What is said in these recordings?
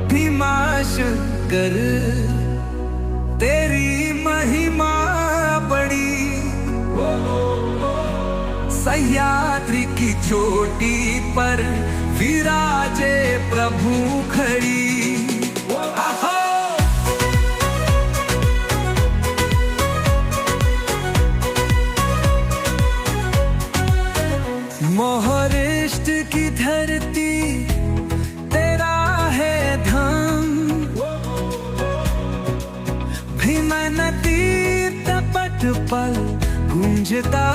भीमाशंकर तेरी महिमा बड़ी, सह्याद्री की चोटी पर विराजे प्रभु खड़ी। मोहरिष्ट की धरती तेरा है धाम, भीम नदी तपट पर गूंजता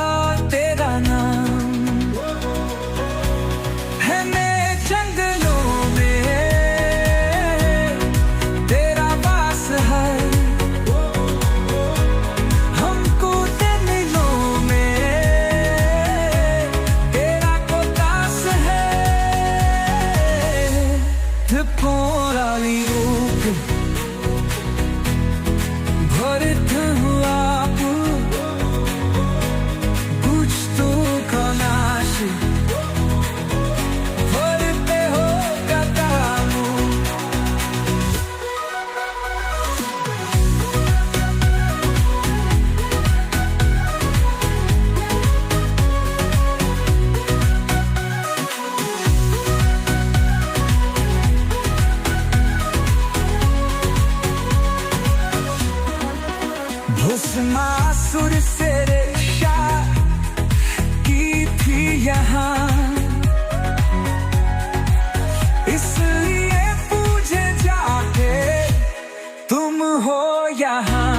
तेरा नाम। है मैं जंगलों में तेरा वास है, हमको जंगलों में तेरा कोतास है। त्रिपुरारी रूप भरत हुआ भस्मासुर से रक्षा की थी यहाँ, इसलिए पूजे जाके तुम हो यहाँ।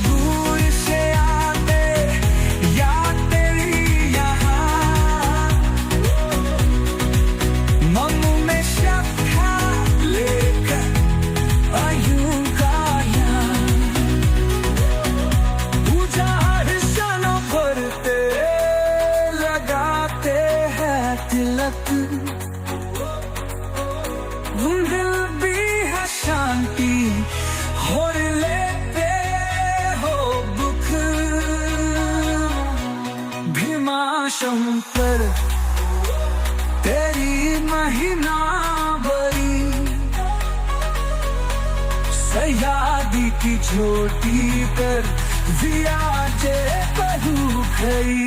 दूर से आते या तेरी यहाँ, मन में श्रद्धा लेकर तिलक दिल भी है शांति और लेते हो दुख। भीमाशंकर तेरी महिमा बड़ी, सह्याद्री की चोटी पर विराजे प्रभु खड़ी।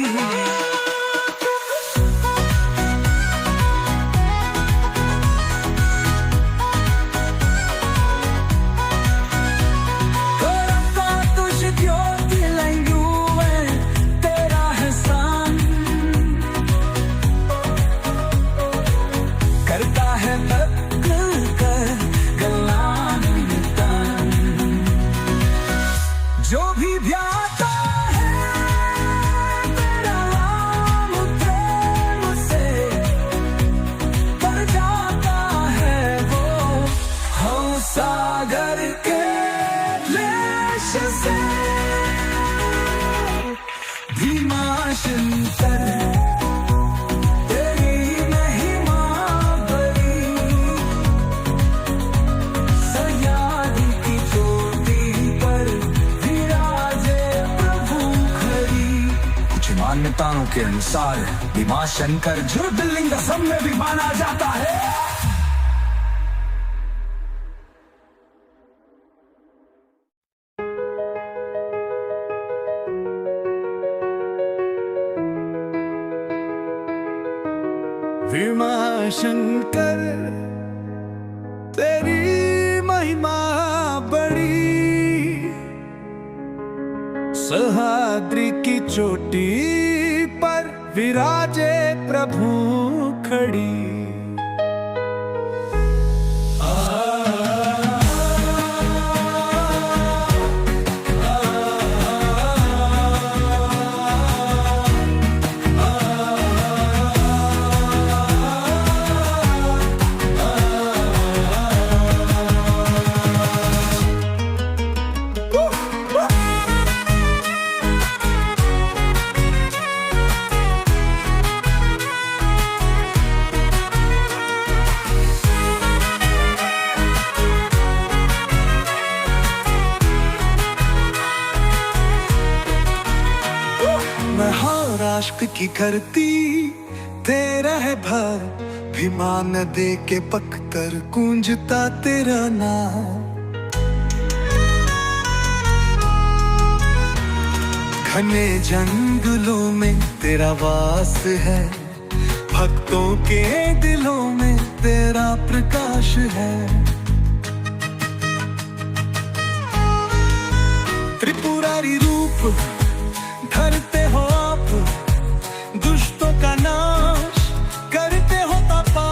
जो भी भ्याता है तेरा नाम प्रेम से पर जाता है वो, हम सागर के क्लेश से। भीमाशंकर तेरी महिमा बड़ी, सह्याद्री की चोटी पर मान्यताओं के अनुसार भीमाशंकर ज्योतिर्लिंग असम में भी माना जाता है। भीमाशंकर तेरी महिमा बड़ी, सह्याद्री की चोटी पर विराजे प्रभु खड़ी। महाराष्ट्र की धरती तेरा है भर, भीमा नदी के पख्तर गूंजता तेरा नाम। घने जंगलों में तेरा वास है, भक्तों के दिलों में तेरा प्रकाश है। त्रिपुरारी रूप धरते हो आप, दुष्टों का नाश करते हो तपा,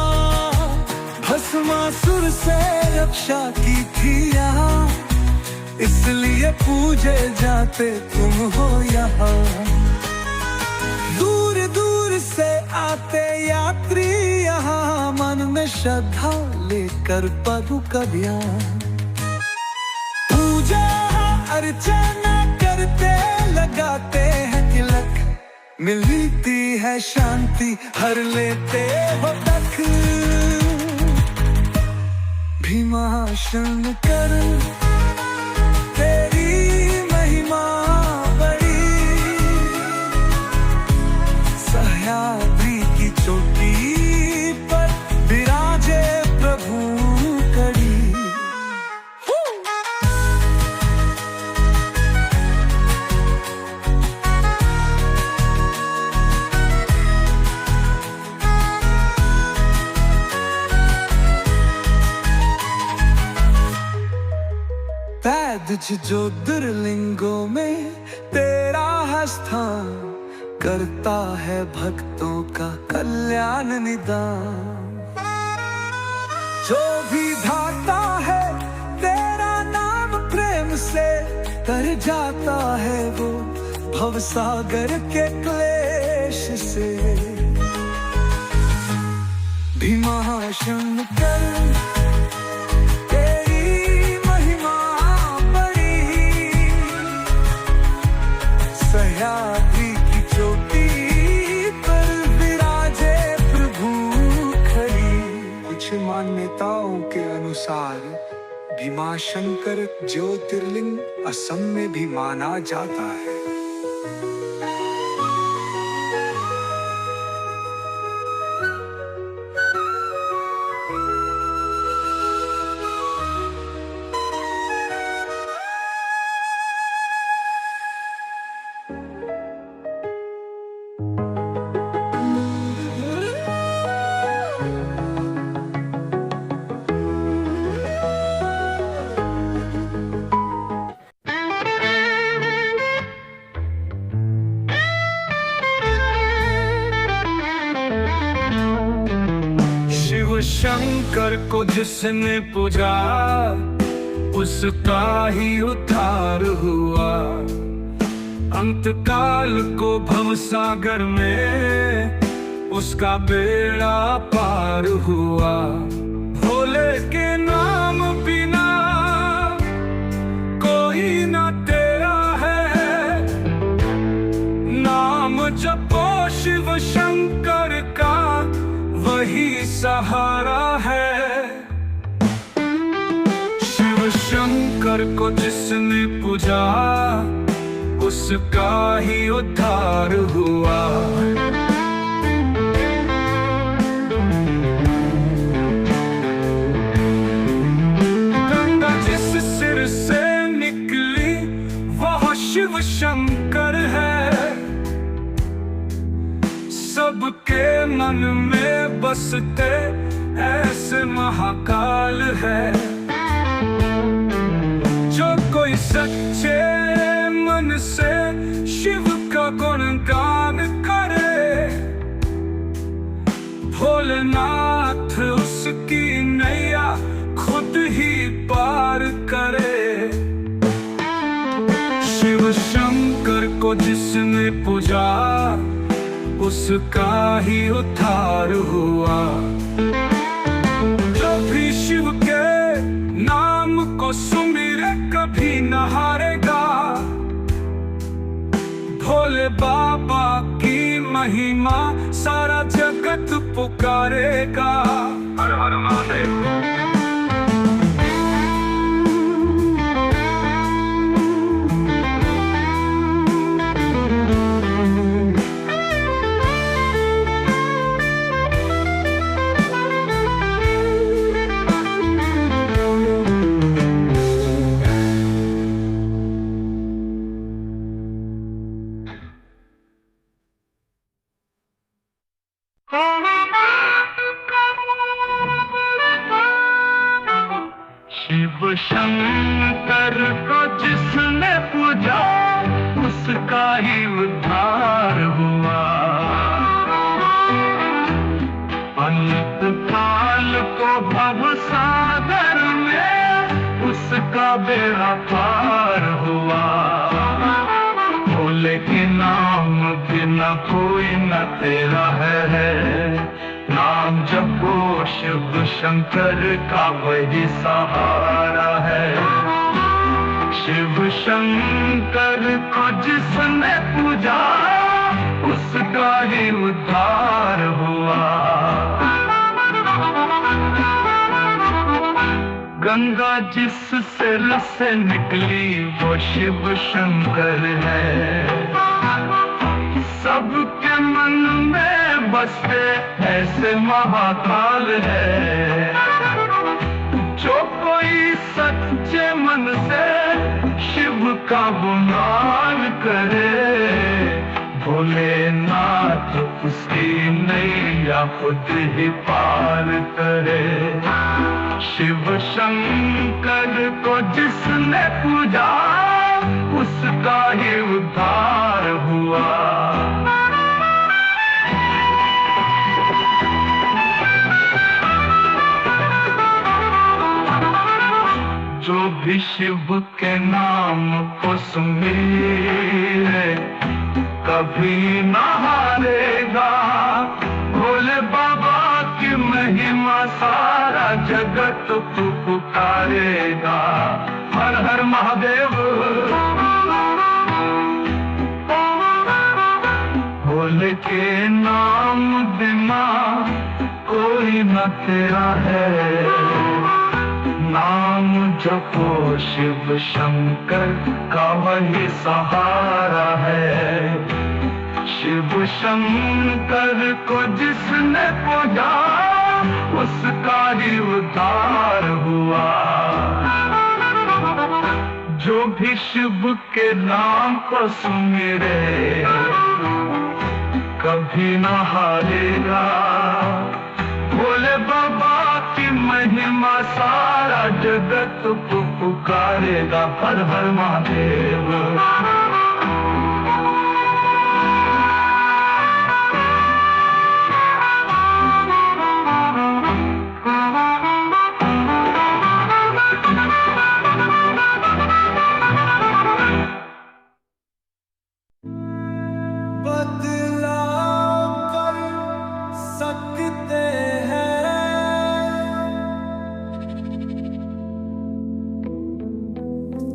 भस्मासुर से रक्षा की थी यहाँ, इसलिए पूजे जाते तुम हो यहाँ। दूर दूर से आते यात्री यहाँ, मन में श्रद्धा लेकर प्रभु का ध्यान, पूजा अर्चना करते लगाते हैं तिलक, मिलती है शांति हर लेते हो तक। भीमा शंकर तेरी महिमा बड़ी, सह्याद्री की चोटी पर विराजे प्रभु कड़ी। ज्योतिर्लिंगों में तेरा है स्थान, करता है भक्तों का कल्याण निदान। जो भी भाता है तेरा नाम प्रेम से, तर जाता है वो भवसागर के क्लेश से। भीमा शंकर सह्याद्री की चोटी पर विराजे प्रभु खड़ी। कुछ मान्यताओं के अनुसार भीमा शंकर ज्योतिर्लिंग असम में भी माना जाता है। शंकर को जिसने पूजा, उसका ही उद्धार हुआ। अंतकाल को भवसागर में उसका बेड़ा पार हुआ। भोले के नाम बिना कोई ना तेरा है, नाम जपो शिव शंकर का वही सहारा है। शिव शंकर को जिसने पूजा, उसका ही उद्धार हुआ। गंगा जिस सिर से निकली वह शिव शंकर है। सबके मन में बसते ऐसे महाकाल है। जो कोई सच्चे मन से शिव का गुणगान करे, भोलेनाथ उसकी नैया खुद ही पार करे। शिव शंकर को जिसने पूजा, उसका ही उद्धार हुआ। जो भी शिव के नाम को सुमिरे कभी न हारेगा। भोले बाबा की महिमा सारा जगत पुकारेगा। हर हर महादेव। ही उद्धार हुआ। अंत काल को भव सागर में उसका बेड़ा पार हुआ। भोले के नाम बिना कोई न तेरा है, नाम जपो शिव शंकर का वही सहारा है। शिव शंकर को जिसने पूजा उसका ही उद्धार हुआ। गंगा जिससे रसे निकली वो शिव शंकर है। सबके मन में बसते ऐसे महाकाल है। जो कोई सच्चे मन से शिव का गुणगान करे, भोलेनाथ उसकी नैया खुद ही पार करे। शिव शंकर को जिसने पूजा उसका ही उद्धार हुआ। जो भी शिव के नाम को सुमिरे कभी न हारेगा। भोले बाबा की महिमा सारा जगत पुकारेगा। हर हर महादेव। भोले के नाम बिना कोई न तेरा है, नाम जपो शिव शंकर का वही सहारा है। शिव शंकर को जिसने पूजा उसका ही उद्धार हुआ। जो भी शिव के नाम को सुमिरे कभी न हारेगा। भोले बाबा की महिमा सारा जगत पुकारेगा। हर हर महादेव।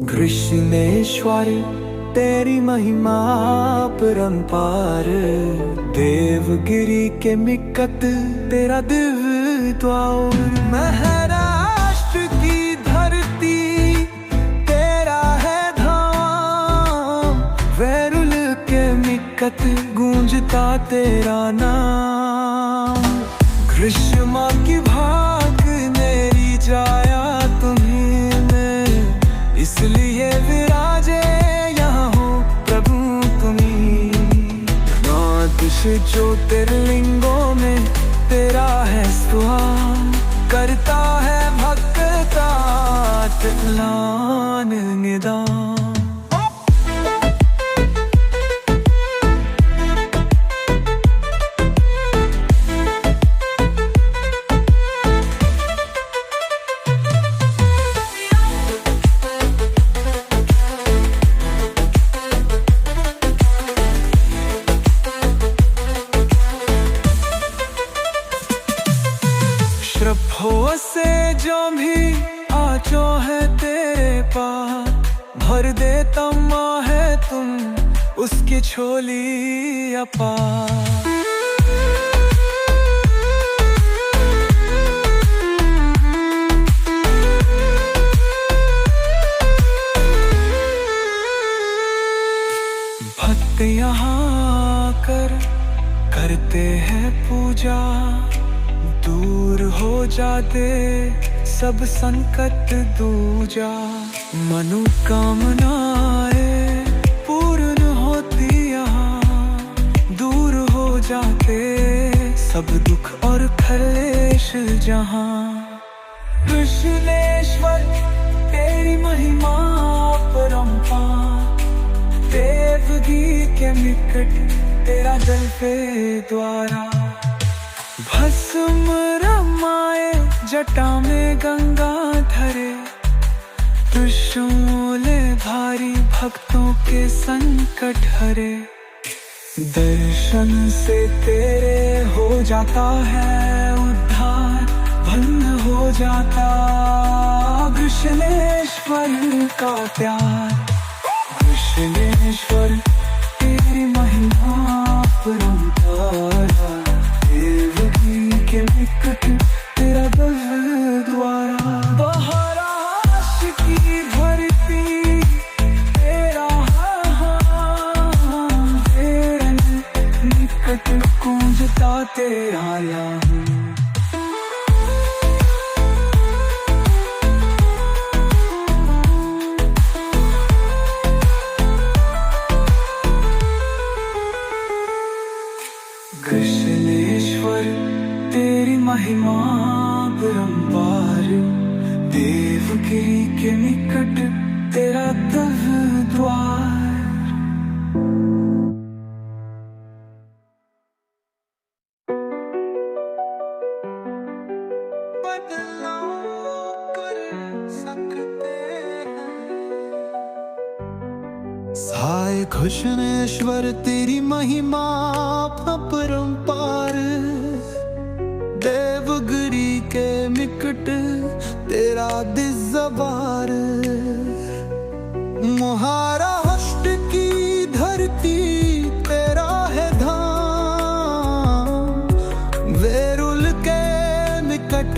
कृष्णेश्वर तेरी महिमा परंपार, देवगिरी के निकट तेरा दिव्य द्वार। महाराष्ट्र की धरती तेरा है धाम, वैरुल के निकट गूंजता तेरा नाम। कृष्ण की भाग मेरी जाया तुम्हीं में, इसलिए विराजे यहाँ हो प्रभु तुम्हीं। द्वादश ज्योतिर्लिंगों में तेरा है स्वान, करता है भक्ता तिलान निदान। श्रद्धों से जो भी आजो है तेरे पास, भर देता माँ है तुम उसकी झोली अपार। भक्त यहाँ करते हैं पूजा, दूर हो जाते सब संकट दूजा। मनोकामनाएं पूर्ण होती यहाँ, दूर हो जाते सब दुख और क्लेश जहाँ। कृष्णेश्वर तेरी महिमा परंपार, देवगिरी देवगी के निकट तेरा जल पे द्वारा। भस्म रमाए जटा में गंगा धरे, त्रिशूल भारी भक्तों के संकट हरे। दर्शन से तेरे हो जाता है उद्धार, भंग हो जाता कृष्णेश्वर का प्यार। कृष्णेश्वर तेरी महिमा परंपार, देवगी के निकट तेरा दल द्वारा। बहराश की धरती तेरा तेरे निकट गूंजता तेरा नाम। कृष्णेश्वर तेरी महिमा परंपार, देवगिरी के निकट तेरा दल द्वार। बदलाव कर सकते साय कृष्णेश्वर तेरी महिमा अपरंपार, देवगिरी के निकट तेरा दिजबार। महाराष्ट्र की धरती तेरा है धाम, वेरुल के निकट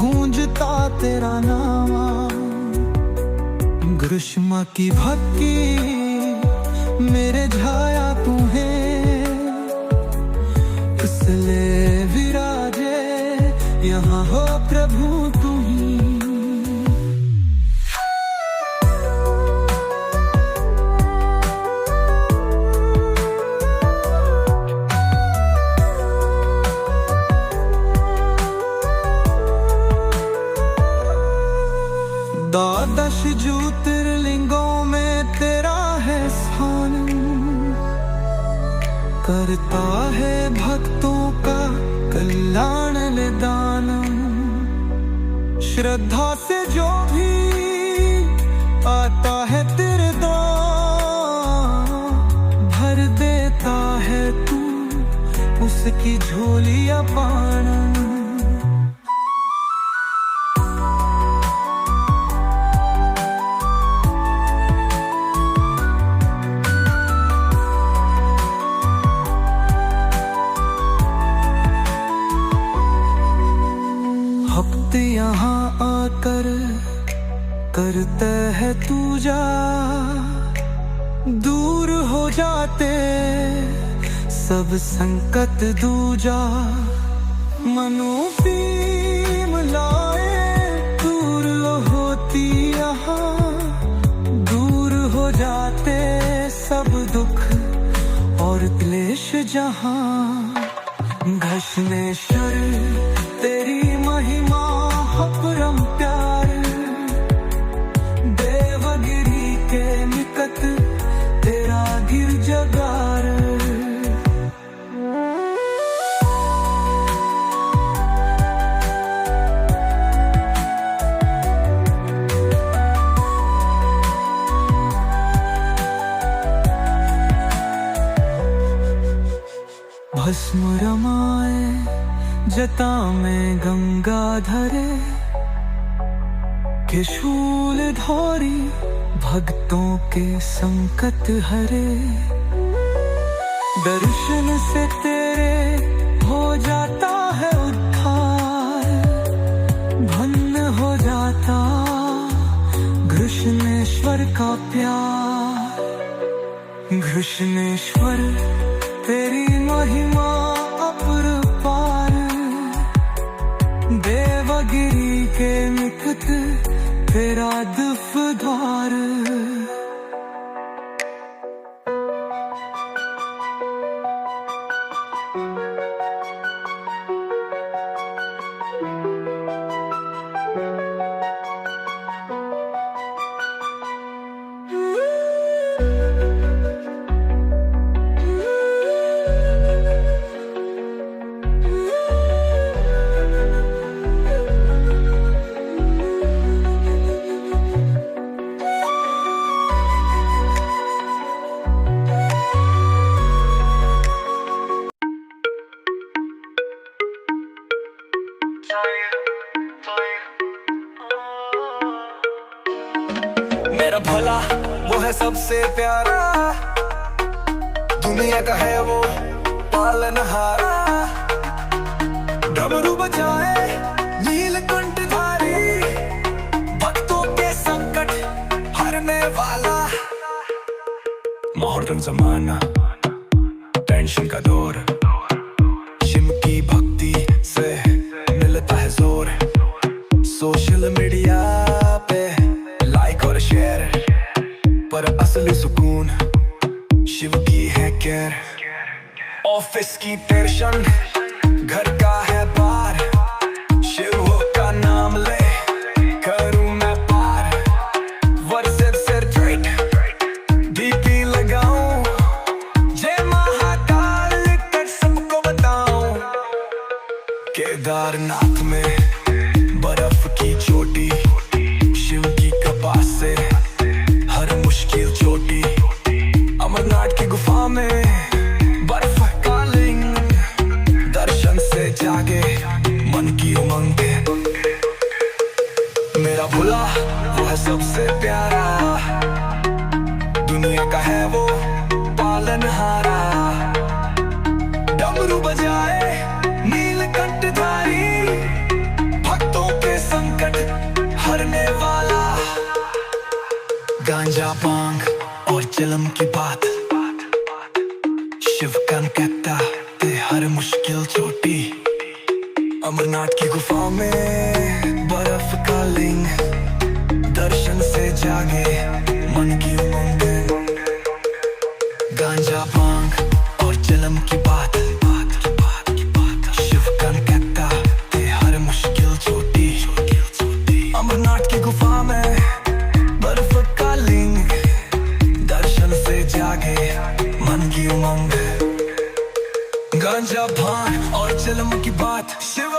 गूंजता तेरा नाम। ग्रीष्म की भक्ति मेरे झाया तू है, इसलिए विराजे यहाँ हो प्रभु तू ही। द्वादश ज्योतिर्लिंगों में तेरा है स्थान, करता है भक्तों का कल्याण निदान। श्रद्धा से जो भी आता है तेरे द्वार, भर देता है तू उसकी झोली अपार। भक्त यहाँ आकर करते है पूजा, दूर हो जाते सब संकट दूजा। मनोपीम लाए दूर होती यहाँ, दूर हो जाते सब दुख और क्लेश जहाँ। घृष्णेश्वर तेरी महिमा अपरंपार, देवगिरी के निकट तेरा गिरजाघर। भस्म रमाए जटा में गंगा धरे, त्रिशूल धारी भक्तों के संकट हरे। दर्शन से तेरे हो जाता है उद्धार, भन्न हो जाता कृष्णेश्वर का प्यार। कृष्णेश्वर तेरी महिमा अपरंपार, देवगिरी के निकट तेरा दिव्यद्वार। सबसे प्यारा, दुनिया का है वो पालनहारा। डमरू बजाए नीलकंठधारी, भक्तों के संकट हरने वाला। मॉडर्न जमाना, टेंशन का दौर, शिव की भक्ति से मिलता है जोर। सोशल मीडिया पे लाइक और शेयर, पर असली सुकून शिव की है केयर। ऑफिस की टेंशन, घर का है बार, शिव का नाम ले करूं मैं पार। व्हाट्सएप से ट्रेड डीपी लगाऊं, जय महाकाल लिखकर सबको बताऊं। केदारनाथ में बर्फ की चोटी, शिव की कृपा से हर मुश्किल चोटी। अमरनाथ की गुफा में बर्फ का लिंग, दर्शन से जागे मन की उमंग। मेरा भोला वो है सबसे प्यारा, दुनिया का है वो पालनहारा। डमरू बजाए नीलकंठधारी, भक्तों के संकट हरने वाला। गांजा भांग और चिलम की बात, शिव कन कहता ते हर मुश्किल चोटी। अमरनाथ की गुफा में बर्फ का लिंग, दर्शन से जागे मन की उमंग। गांजा भांग और चिलम की बात, शिव कन कहता ते हर मुश्किल चोटी। अमरनाथ की गुफा में बर्फ का लिंग, दर्शन से जागे मन की उमंग। गांजा भांग और चिलम की बात, शिव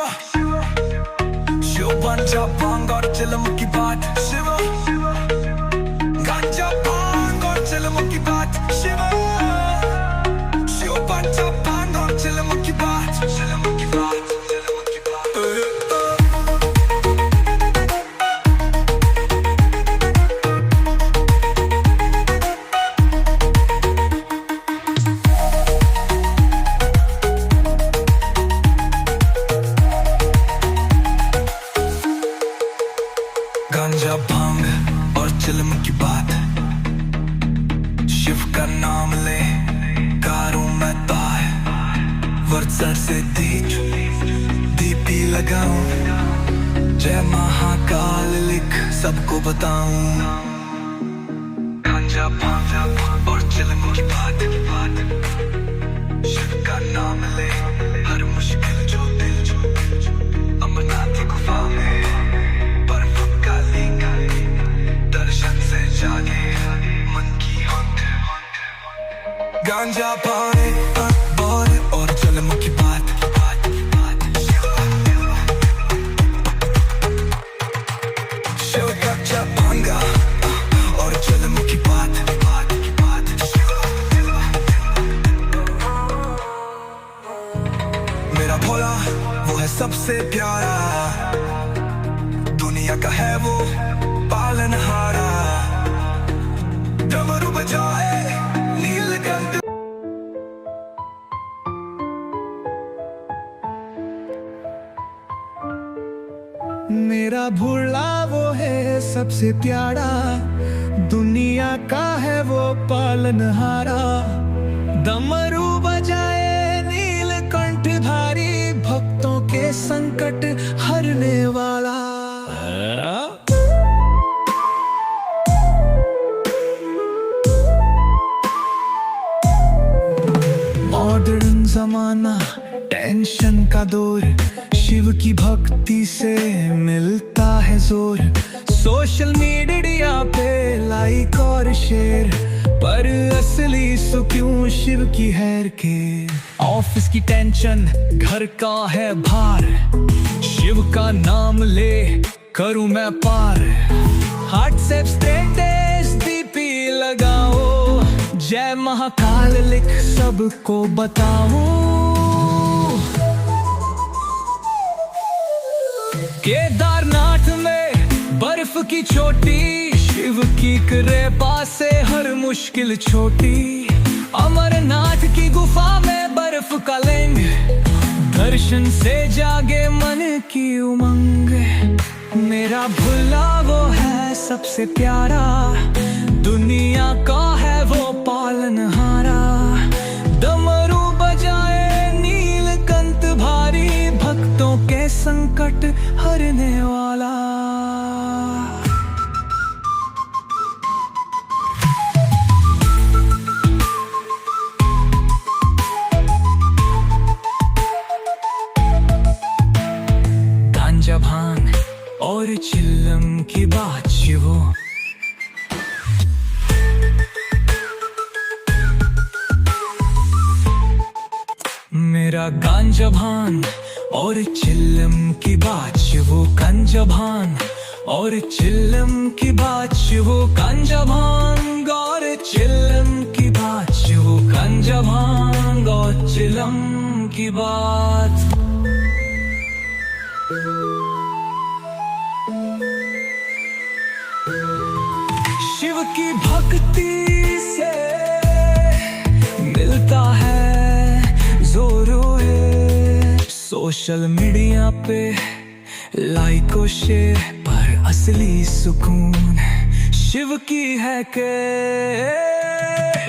गांजा भांग और चिलम की बात, शिव गांजा भांग और चिलम की बात, शिव गांजा भांग और चिलम की बात, चिलम की बात, चिलम की बात। गांजा भांग और चिलम की बात, शिव का नाम ले कारूं मैं तार। व्हाट्सएप से डीपी लगाऊं, जय महाकाल लिख सबको बताऊं। गांजा भांग और चिलम की बात, शिव का नाम ले हर मुश्किल जो दिल। अमरनाथ की गुफा में बर्फ का लिंग, दर्शन से जागे मन की हंग। गांजा भांग और चिलम की बात, शिव गांजा भांग और चिलम की बात। मेरा भोला वो है सबसे प्यारा, दुनिया का है वो पालनहारा। डमरू बजाए नीलकंठ। मेरा भोला वो है सबसे प्यारा, दुनिया का है वो पालनहारा। डमरू बजाए नीलकंठधारी, भक्तों के संकट हरने वाला। मॉडर्न जमाना, टेंशन का दौर, शिव की भक्ति से मिलता है जोर। सोशल मीडिया पे लाइक और शेयर, पर असली सुकून शिव की हैर के। ऑफिस की टेंशन, घर का है भार, शिव का नाम ले करूं मैं पार। व्हाट्सएप स्टेटस डीपी लगाओ, जय महाकाल लिख सबको बताऊं। केदारनाथ में बर्फ की चोटी, शिव की कृपा से हर मुश्किल छोटी, अमरनाथ की गुफा में बर्फ का लिंग, दर्शन से जागे मन की उमंग। मेरा भोला वो है सबसे प्यारा, दुनिया का है वो पालनहारा। डमरू बजाए नीलकंठ भारी, भक्तों के संकट हरने वाला। गांजा भांग और चिल्लम की बात शिवो, मेरा गांजा भांग और चिल्लम की बात शिवो। गांजा भांग और चिल्लम की बात शिवो। गांजा भांग और चिल्लम की बात शिवो। गांजा भांग और चिल्लम की बात। शिव की भक्ति से मिलता है जोरों है। सोशल मीडिया पे लाइक और शेयर पर असली सुकून शिव की है के।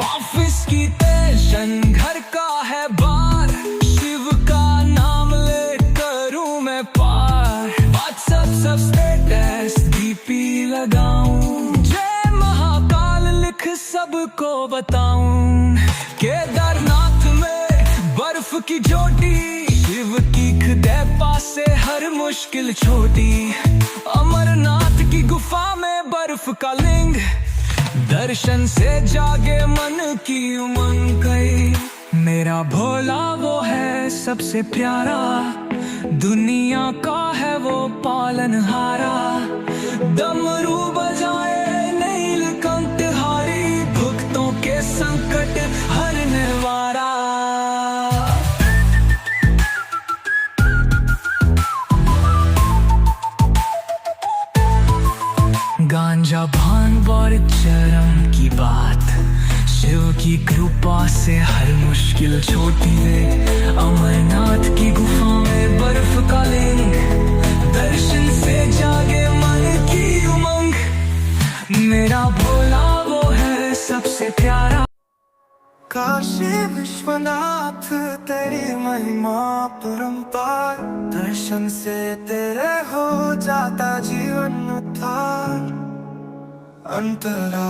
ऑफिस की टेंशन घर का है बार, शिव का नाम ले करूं मैं पार। व्हाट्सएप सब स्टेटस डीपी लगाऊं, जय महाकाल लिख सबको बताऊं। केदारनाथ में बर्फ की चोटी, शिव की कृपा से हर मुश्किल छोटी। अमरनाथ की गुफा में बर्फ का लिंग, दर्शन से जागे मन की उमंग गई। मेरा भोला वो है सबसे प्यारा, दुनिया का है वो पालनहारा। डमरू बजाए नीलकंठ हारी, भक्तों के संकट हरने वाला। गांजा भांग और चरम की बात, शिव की कृपा से हर मुश्किल छोटी है। अमरनाथ की गुफा में बर्फ का लिंग, दर्शन से जागे मन की उमंग। मेरा भोला वो है सबसे प्यारा। काशी विश्वनाथ तेरी महिमा परंपार, दर्शन से तेरे हो जाता जीवन उद्धार। अंतरा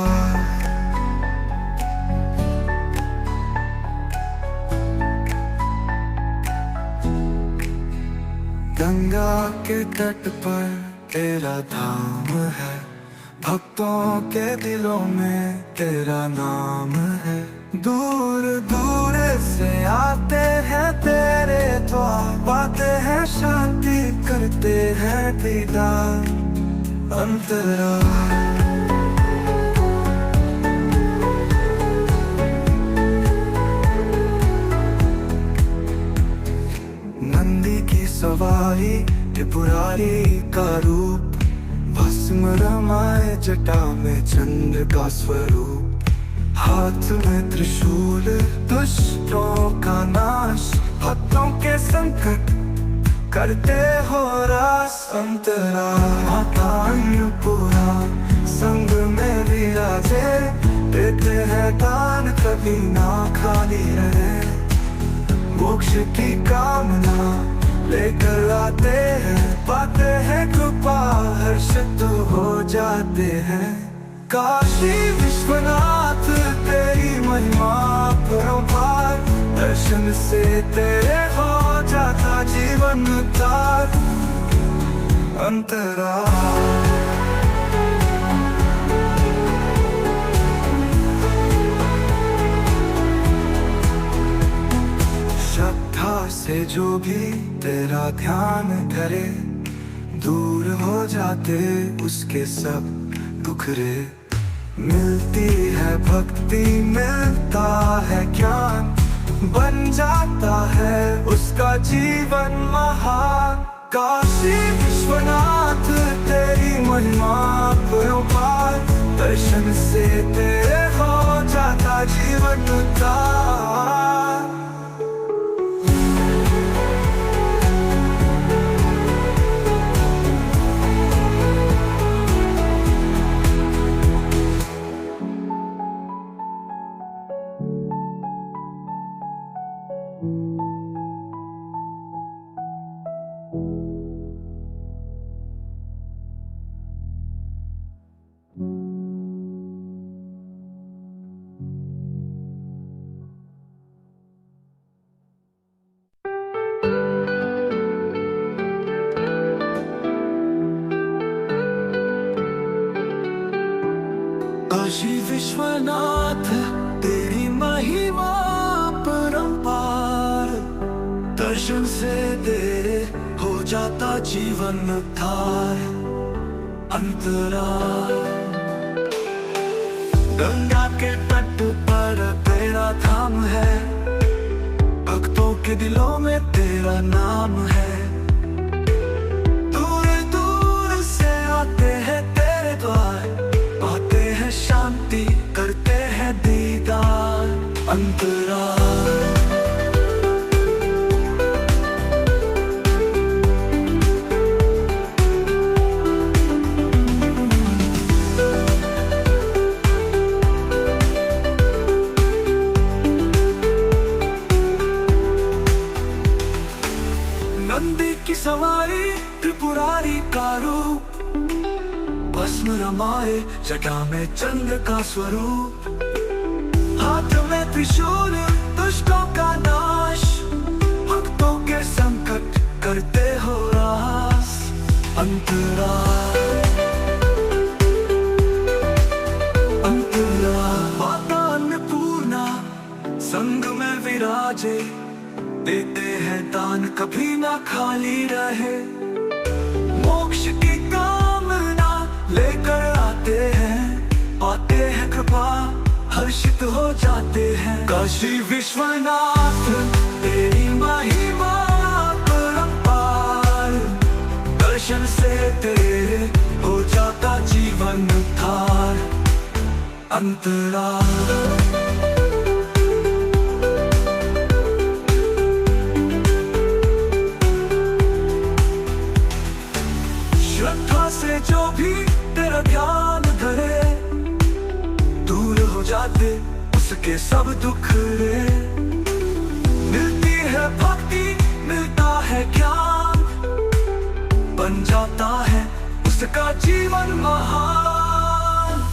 गंगा के तट पर तेरा धाम है, भक्तों के दिलों में तेरा नाम है। दूर दूर से आते हैं तेरे द्वार, पाते हैं शांति करते हैं दीदार। अंतरा नंदी की सवारी, त्रिपुरारी का रूप, भस्म रमाए जटा में चंद्र का स्वरूप। हाथ में त्रिशूल, दुष्टों का नाश, भक्तों के संकट करते हो रास। अंतरा माता अन्नपूर्णा संग में विराजे, देते हैं दान कभी ना खाली रहे। मोक्ष की कामना लेकर आते हैं, पाते हैं कृपा हर्षित हो जाते हैं। काशी विश्वनाथ तेरी महिमा परंपार, दर्शन से तेरे हो जाता जीवन उद्धार। अंतरा श्रद्धा से जो भी तेरा ध्यान करे, दूर हो जाते उसके सब दुख रे। मिलती है भक्ति, मिलता है ज्ञान, बन जाता है उसका जीवन महान। काशी विश्वनाथ तेरी महिमा परंपार, दर्शन से तेरे हो जाता जीवन उद्धार। काशी विश्वनाथ तेरी महिमा परंपार, दर्शन से तेरे हो जाता जीवन उद्धार। अंतराल गंगा के तट पर तेरा धाम है, भक्तों के दिलों में तेरा नाम है। दूर दूर से आते हैं तेरे द्वार, पाते हैं शांति करते हैं दीदार। अंतराल नंदी की सवारी त्रिपुरारी का रूप, भस्म रमाए जटा में चंद्र का स्वरूप। हाथ में त्रिशूल दुष्टों का नाश, भक्तों के संकट करते हो रास। अंतराल अंतराल माता अन्नपूर्णा संग में विराजे, देते हैं दान कभी ना खाली रहे। मोक्ष की कामना लेकर आते हैं, पाते हैं कृपा हर्षित हो जाते हैं। काशी विश्वनाथ तेरी महिमा परंपार, दर्शन से तेरे हो जाता जीवन उद्धार। अंतराल श्रद्धा से जो भी तेरा ध्यान धरे, दूर हो जाते उसके सब दुख रे। मिलती है भक्ति मिलता है ज्ञान, बन जाता है उसका जीवन महान।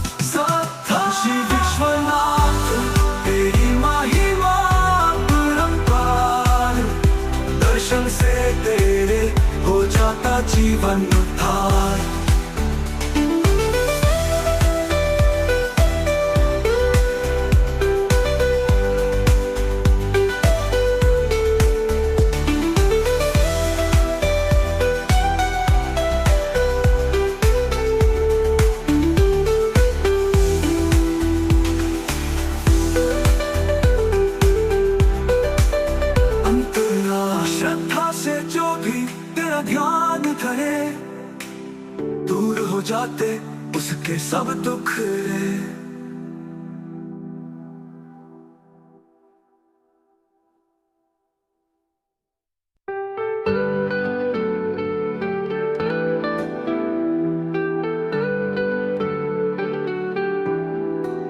काशी विश्वनाथ तेरी महिमा परंपार, दर्शन से तेरे हो जाता जीवन उद्धार। श्रद्धा से जो भी तेरा ध्यान धरे, दूर हो जाते उसके सब दुख रे।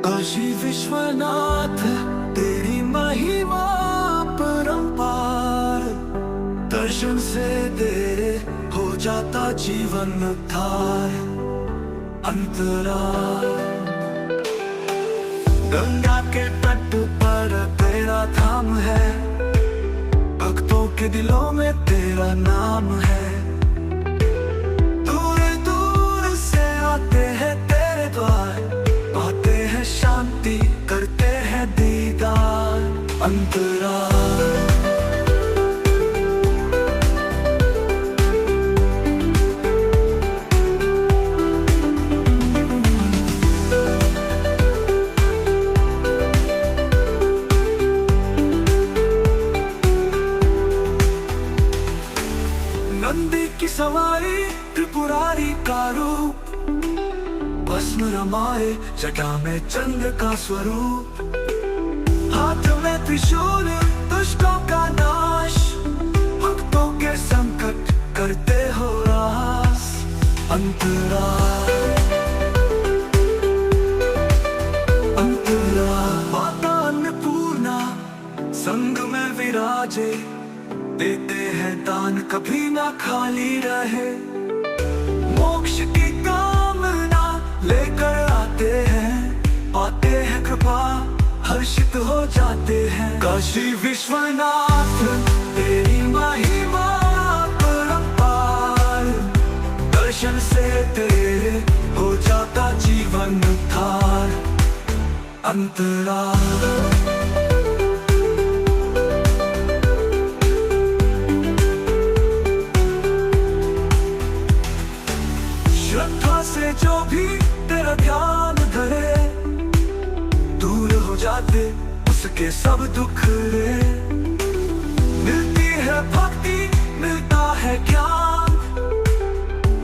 काशी विश्वनाथ तेरी महिमा परंपार, दर्शन से तेरे हो जाता जीवन उद्धार। अंतराल गंगा के तट पर तेरा धाम है, भक्तों के दिलों में तेरा नाम है। दूर दूर से आते हैं तेरे द्वार, पाते हैं शांति करते हैं दीदार। अंतराल नंदी की सवारी त्रिपुरारी का रूप, बस भस्म रमाए जटा में चंद्र का स्वरूप, हाथ में त्रिशूल दुष्टों का नाश, भक्तों के संकट करते हो रास। अंतरा माता अन्नपूर्णा संग में विराजे, देते हैं दान कभी ना खाली रहे। मोक्ष की कामना लेकर आते हैं, पाते हैं कृपा हर्षित हो जाते हैं। काशी विश्वनाथ तेरी महिमा परंपार, दर्शन से तेरे हो जाता जीवन उद्धार। अंतरा श्रद्धा से जो भी तेरा ध्यान धरे, दूर हो जाते उसके सब दुख रे। मिलती है भक्ति मिलता है ज्ञान,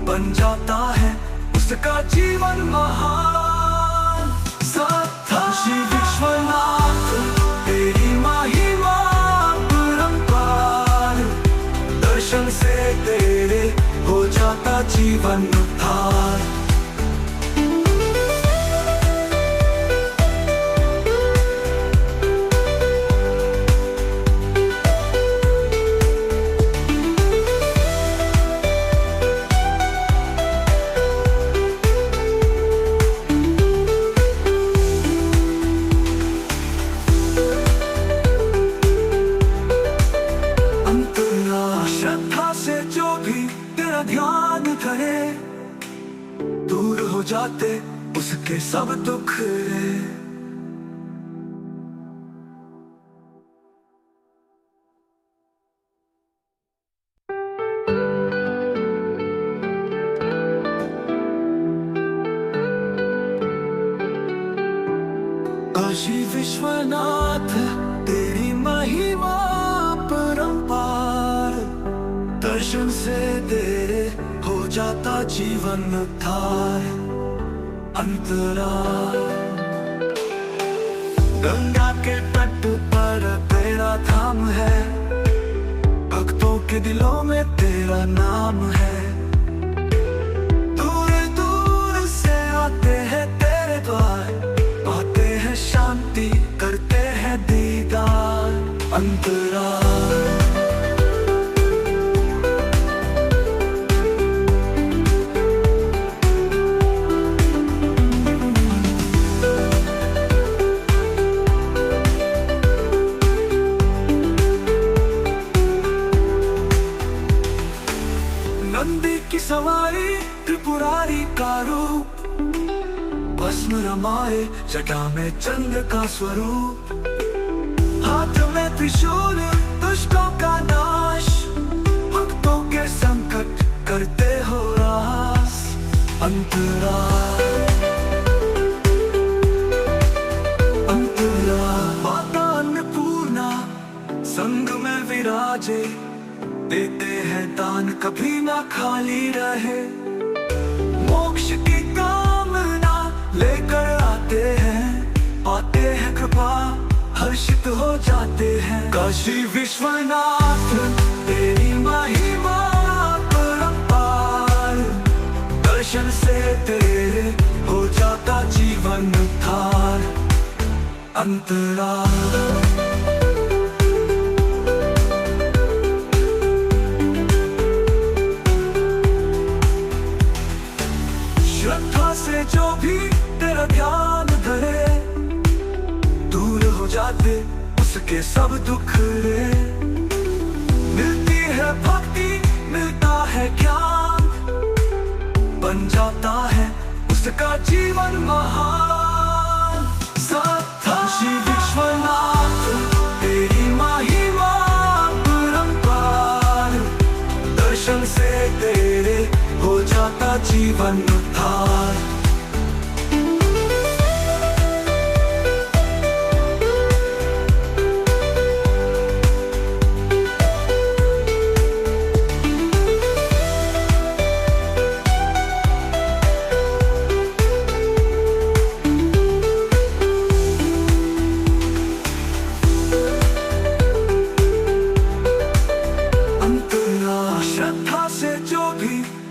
बन जाता है उसका जीवन महान। काशी विश्वनाथ तेरी महिमा परंपार, दर्शन से तेरे हो जाता जीवन उद्धार। श्रद्धा से जो भी तेरा ध्यान धरे, दूर हो जाते उसके सब दुख रे। काशी विश्वनाथ तेरी महिमा परंपार, दर्शन से तेरे हो जाता जीवन उद्धार। अंतरा गंगा के तट पर तेरा धाम है, भक्तों के दिलों में तेरा नाम है। दूर दूर से आते हैं तेरे द्वार, पाते हैं शांति करते हैं दीदार। अंतरा नंदी की सवारी त्रिपुरारी का रूप, भस्म रमाए जटा में चंद्र का स्वरूप, हाथ में त्रिशूल दुष्टों का नाश, भक्तों के संकट करते हो रास। अंतरा माता अन्नपूर्णा संग में विराजे, देते हैं दान कभी ना खाली रहे। मोक्ष की कामना लेकर आते हैं, पाते हैं कृपा हर्षित हो जाते हैं। काशी विश्वनाथ तेरी महिमा परंपार, दर्शन से तेरे हो जाता जीवन उद्धार। अंतरा श्रद्धा से जो भी तेरा ध्यान धरे, दूर हो जाते उसके सब दुख रे। मिलती है भक्ति मिलता है ज्ञान, बन जाता है उसका जीवन महान। काशी विश्वनाथ तेरी महिमा परंपार, दर्शन से तेरे हो जाता जीवन उद्धार।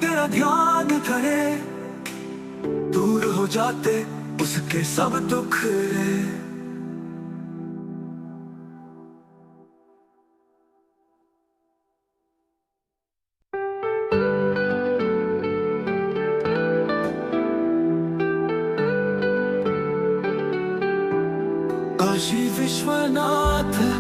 तेरा ध्यान धरे, दूर हो जाते उसके सब दुख रे। काशी विश्वनाथ